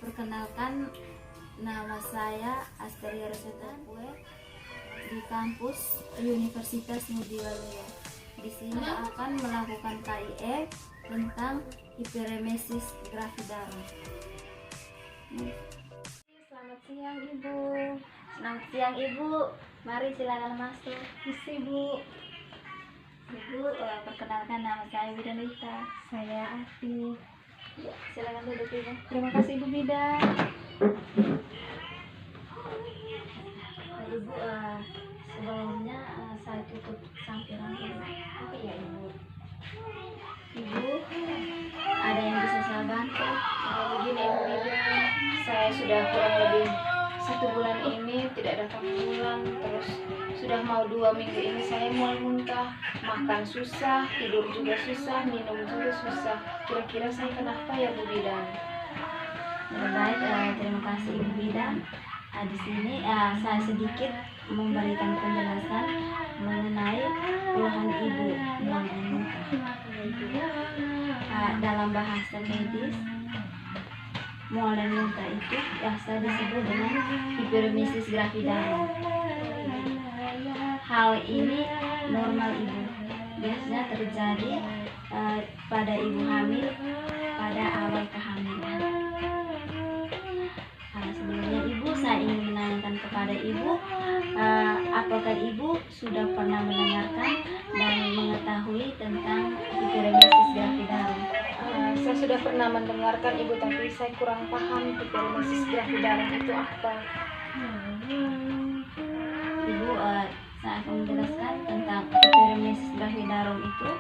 Perkenalkan, nama saya Asteria Rosetta Pue di kampus Universitas Ngudi Waluyo. Di sini akan melakukan KIE tentang hiperemesis gravidarum. Selamat siang Ibu. Selamat siang Ibu, mari silakan masuk. Isi Bu. Ibu, perkenalkan, nama saya Widanita. Saya Ati. Ya, silakan duduk Ibu. Terima kasih Ibu Bidan. Ibu, sebelumnya saya tutup sampiran Ibu. Oh iya Ibu. Ibu, ada yang bisa saya bantu? Begini Ibu Bidan, saya sudah kurang lebih 1 bulan ini tidak datang pulang, terus sudah mau 2 minggu ini saya mual muntah, makan susah, tidur juga susah, minum juga susah. Kira-kira saya kenapa ya Bu Bidan? Baik, terima kasih Ibu Bidan. Di sini saya sedikit memberikan penjelasan mengenai keluhan Ibu yang muntah. Dalam bahasa medis, mual dan muntah itu biasa disebut dengan hiperemesis gravidarum. Hal ini normal Ibu, biasanya terjadi pada ibu hamil pada awal kehamilan. Sebelumnya Ibu, saya ingin menanyakan kepada Ibu, apakah Ibu sudah pernah mendengarkan dan mengetahui tentang hiperemesis gravidarum? Saya sudah pernah mendengarkan Ibu, tapi saya kurang paham hiperemesis gravidarum itu apa. Ibu, saya akan menjelaskan tentang hiperemesis gravidarum itu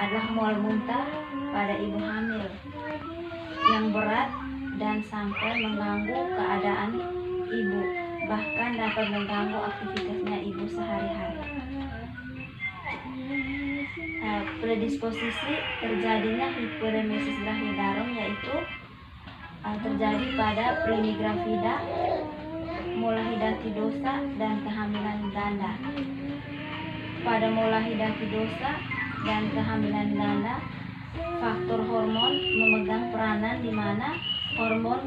adalah mual muntah pada ibu hamil yang berat dan sampai mengganggu keadaan ibu, bahkan dapat mengganggu aktivitasnya ibu sehari-hari. Predisposisi terjadinya hiperemesis gravidarum yaitu terjadi pada primigravida, molahidatidosa, dan kehamilan ganda. Pada molahidatidosa dan kehamilan ganda, faktor hormon memegang peranan di mana hormon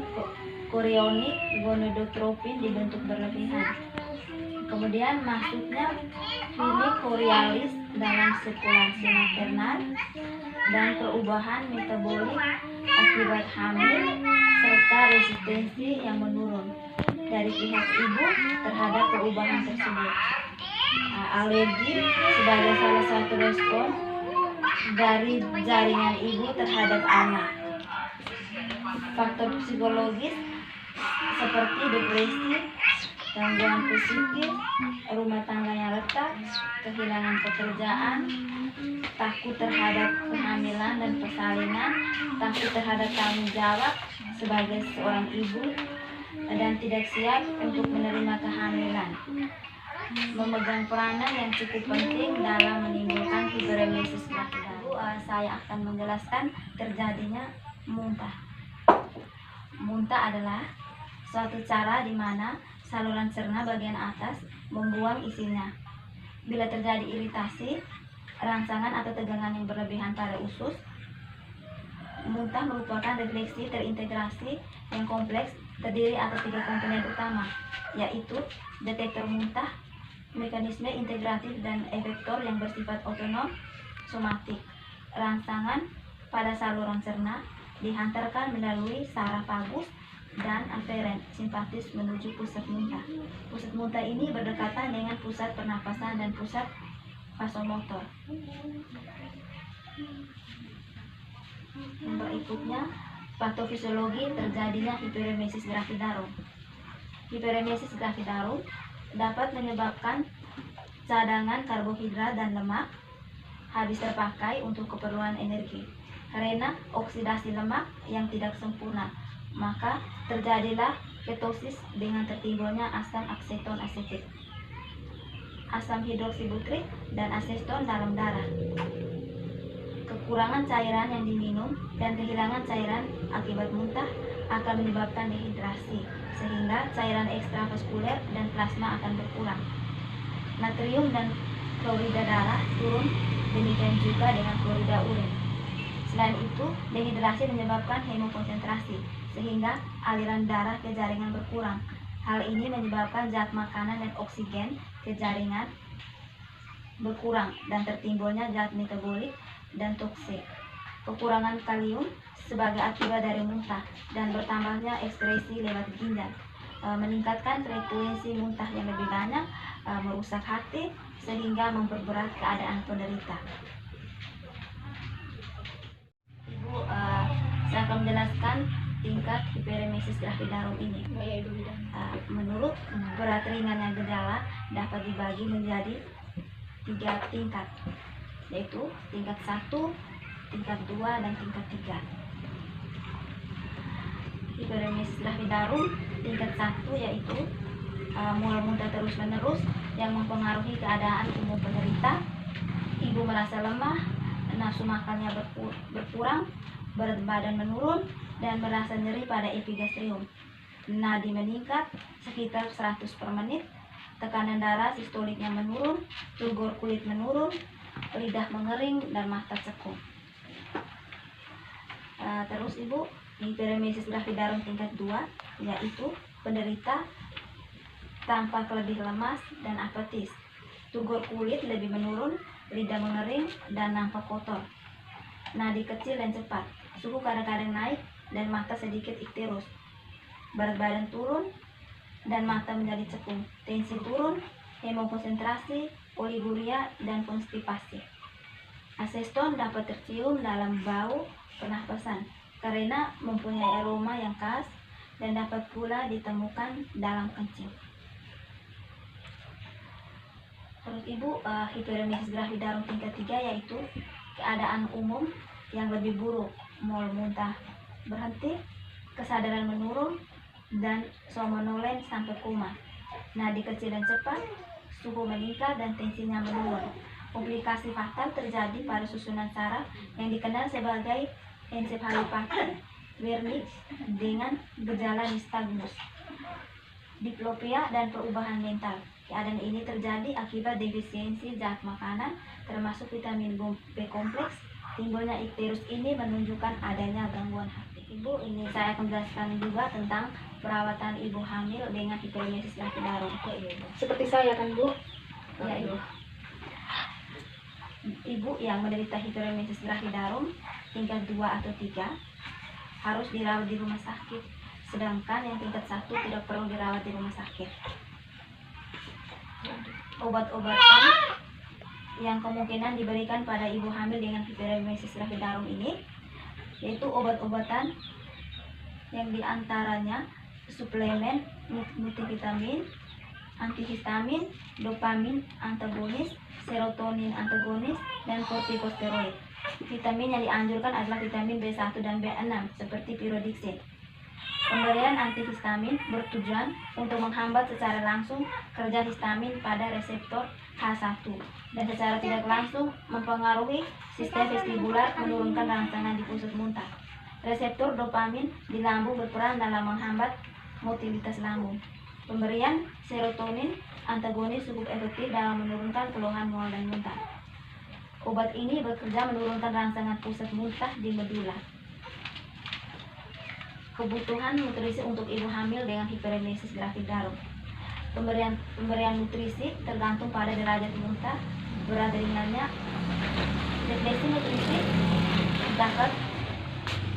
korionik gonadotropin dibentuk berlebihan. Kemudian masuknya filik chorialis dalam sirkulasi maternal dan perubahan metabolik akibat hamil serta resistensi yang menurun dari pihak ibu terhadap perubahan tersebut. Alergi sebagai salah satu respon dari jaringan ibu terhadap anak. Faktor psikologis seperti depresi, gangguan psikis, rumah tangga yang retak, kehilangan pekerjaan, takut terhadap kehamilan dan persalinan, takut terhadap tanggung jawab sebagai seorang ibu, dan tidak siap untuk menerima kehamilan, memegang peranan yang cukup penting dalam menimbulkan hiperemesis gravidarum. Saya akan menjelaskan terjadinya muntah. Muntah adalah suatu cara di mana saluran cerna bagian atas membuang isinya. Bila terjadi iritasi, rangsangan atau tegangan yang berlebihan pada usus, muntah merupakan refleksi terintegrasi yang kompleks terdiri atas 3 komponen utama, yaitu detektor muntah, mekanisme integratif dan efektor yang bersifat otonom, somatik. Rangsangan pada saluran cerna dihantarkan melalui saraf vagus dan aferen simpatis menuju pusat muntah. Pusat muntah ini berdekatan dengan pusat pernapasan dan pusat vasomotor. Yang berikutnya, patofisiologi terjadinya hiperemesis gravidarum. Hiperemesis gravidarum dapat menyebabkan cadangan karbohidrat dan lemak habis terpakai untuk keperluan energi karena oksidasi lemak yang tidak sempurna, maka terjadilah ketosis dengan tertimbulnya asam akseton asetik, asam hidroksibutrik, dan aseton dalam darah. Kekurangan cairan yang diminum dan kehilangan cairan akibat muntah akan menyebabkan dehidrasi, sehingga cairan ekstravaskuler dan plasma akan berkurang. Natrium dan klorida darah turun, demikian juga dengan klorida urin. Selain itu, dehidrasi menyebabkan hemokonsentrasi, sehingga aliran darah ke jaringan berkurang. Hal ini menyebabkan zat makanan dan oksigen ke jaringan berkurang dan tertimbulnya zat metabolik dan toksik. Kekurangan kalium sebagai akibat dari muntah dan bertambahnya ekskresi lewat ginjal meningkatkan frekuensi muntah yang lebih banyak, merusak hati sehingga memperberat keadaan penderita. Ibu, saya akan menjelaskan tingkat hiperemesis gravidarum ini. Menurut berat ringannya gejala dapat dibagi menjadi 3 tingkat, yaitu tingkat 1, tingkat 2, dan tingkat 3. Hiperemesis gravidarum tingkat 1 yaitu mual muntah terus menerus yang mempengaruhi keadaan umum penderita. Ibu merasa lemah, nafsu makannya berkurang, berat badan menurun, dan merasa nyeri pada epigastrium. Nadi meningkat sekitar 100 per menit, tekanan darah sistoliknya menurun, turgor kulit menurun, lidah mengering, dan mata cekung. Terus ibu, hiperemesis gravidarum tingkat 2 yaitu penderita tampak lebih lemas dan apatis, turgor kulit lebih menurun, lidah mengering, dan nampak kotor, nadi kecil dan cepat, suhu kadang-kadang naik dan mata sedikit ikterus, berat badan turun dan mata menjadi cekung, tensi turun, hemokonsentrasi, oliguria, dan konstipasi. Aseston dapat tercium dalam bau pernapasan karena mempunyai aroma yang khas dan dapat pula ditemukan dalam kencing. Terus ibu, hiperemesis gravidarum tingkat 3 yaitu keadaan umum yang lebih buruk, mual muntah berhenti, kesadaran menurun, dan somnolen sampai koma, nadi kecil dan cepat, suhu meningkat, dan tensinya menurun. Komplikasi fatal terjadi pada susunan saraf yang dikenal sebagai encephalopati Wernicke dengan gejala nystagmus, diplopia, dan perubahan mental. Keadaan ini terjadi akibat defisiensi zat makanan termasuk vitamin B kompleks. Timbulnya ikterus ini menunjukkan adanya gangguan hati. Ibu, ini saya akan menjelaskan juga tentang perawatan ibu hamil dengan hiperemesis gravidarum. Seperti saya kan Bu? Ya ibu. Ibu yang menderita hiperemesis gravidarum tingkat 2 atau 3 harus dirawat di rumah sakit, sedangkan yang tingkat 1 tidak perlu dirawat di rumah sakit. Obat-obatan yang kemungkinan diberikan pada ibu hamil dengan hiperemesis gravidarum ini yaitu obat-obatan yang diantaranya suplemen multivitamin, antihistamin, dopamin antagonis, serotonin antagonis, dan kortikosteroid. Vitamin yang dianjurkan adalah vitamin B1 dan B6 seperti pyridoxine. Pemberian antihistamin bertujuan untuk menghambat secara langsung kerja histamin pada reseptor H1 dan secara tidak langsung mempengaruhi sistem vestibular, menurunkan rangsangan di pusat muntah. Reseptor dopamin di lambung berperan dalam menghambat motilitas lambung. Pemberian serotonin antagonis cukup efektif dalam menurunkan keluhan mual dan muntah. Obat ini bekerja menurunkan rangsangan pusat muntah di medula. Kebutuhan nutrisi untuk ibu hamil dengan hiperemesis gravidarum. Pemberian nutrisi tergantung pada derajat muntah, berat ringannya, definisi nutrisi dapat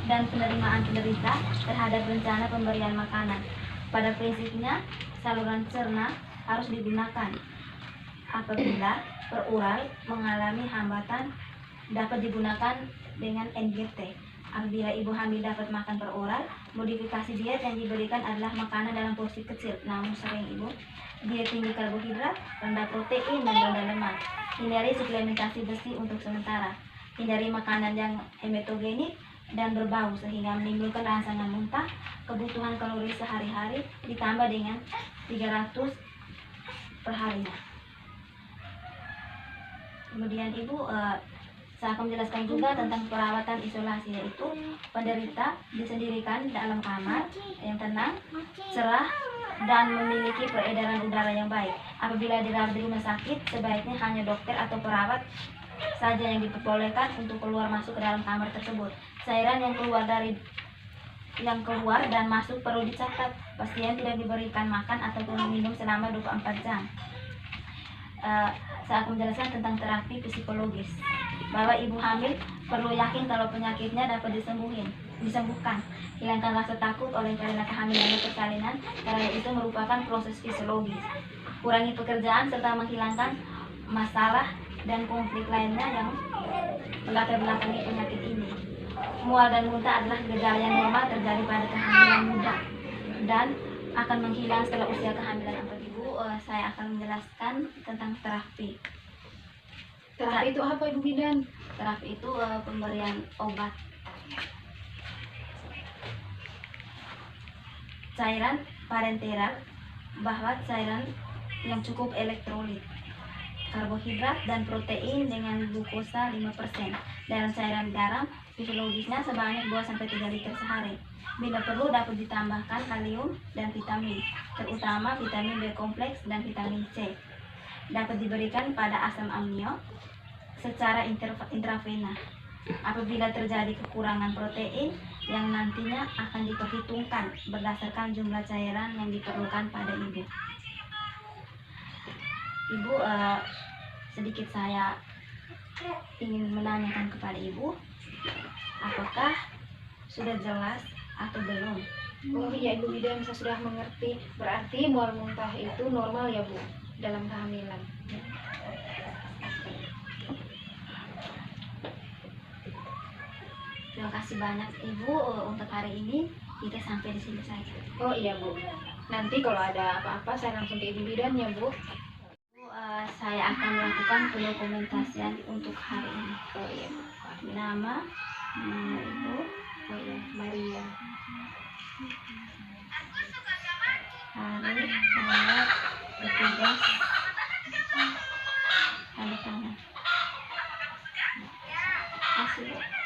dan penerimaan penderita terhadap rencana pemberian makanan. Pada prinsipnya, saluran cerna harus digunakan. Apabila perural mengalami hambatan, dapat digunakan dengan NGT. Apabila ibu hamil dapat makan per oral, modifikasi diet yang diberikan adalah makanan dalam porsi kecil, namun sering ibu. Diet tinggi karbohidrat, rendah protein, dan rendah lemak. Hindari suplementasi besi untuk sementara. Hindari makanan yang hematogenik dan berbau sehingga menimbulkan rangsangan muntah. Kebutuhan kalori sehari-hari ditambah dengan 300 per harinya. Kemudian ibu, saya akan menjelaskan juga tentang perawatan isolasi, yaitu penderita disendirikan dalam kamar yang tenang, cerah, dan memiliki peredaran udara yang baik. Apabila dirawat di rumah sakit, sebaiknya hanya dokter atau perawat saja yang diperbolehkan untuk keluar masuk ke dalam kamar tersebut. Cairan yang keluar dari yang keluar dan masuk perlu dicatat. Pasien tidak diberikan makan ataupun minum selama 24 jam. Saya akan menjelaskan tentang terapi psikologis, bahwa ibu hamil perlu yakin kalau penyakitnya dapat disembuhkan. Hilangkan rasa takut oleh karena kehamilan dan persalinan, karena itu merupakan proses fisiologis. Kurangi pekerjaan serta menghilangkan masalah dan konflik lainnya yang melatar belakangi penyakit ini. Mual dan muntah adalah gejala yang normal terjadi pada kehamilan muda dan akan menghilang setelah usia kehamilan 4 ibu. Saya akan menjelaskan tentang terapi. Terapi itu apa Ibu Bidan? Terapi itu pemberian obat. Cairan parenteral, bahwa cairan yang cukup elektrolit, karbohidrat dan protein dengan glukosa 5%, dan cairan garam fisiologisnya sebanyak 2-3 liter sehari. Bila perlu dapat ditambahkan kalium dan vitamin, terutama vitamin B kompleks dan vitamin C. Dapat diberikan pada asam amino secara intravena. Apabila terjadi kekurangan protein yang nantinya akan diperhitungkan berdasarkan jumlah cairan yang diperlukan pada ibu. Ibu, sedikit saya ingin menanyakan kepada ibu, apakah sudah jelas atau belum? Oh iya Ibu Bidan, saya sudah mengerti. Berarti mual muntah itu normal ya Bu dalam kehamilan. Terima kasih banyak Ibu. Untuk hari ini kita sampai di sini saja. Oh iya Bu. Nanti kalau ada apa-apa saya langsung ke Ibu Bidan ya Bu. Saya akan melakukan pendokumentasian untuk hari ini. Oh iya Bu. Nama Ibu, Oh iya, Maria. hari, tanggal, petugas, tanda tangan. Terima kasih.